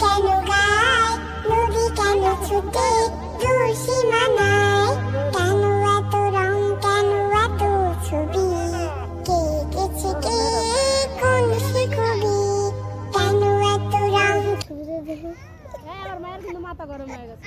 কেন গায়, নদী কেন ছুটে দূর সীমানায়, কেন এত রং, কেন এত ছবি, কে এঁকেছে কে, কোন সে কবি, কেন এত রং। আমার মায়ের কিন্তু মাথা গরম হয়ে গেছে।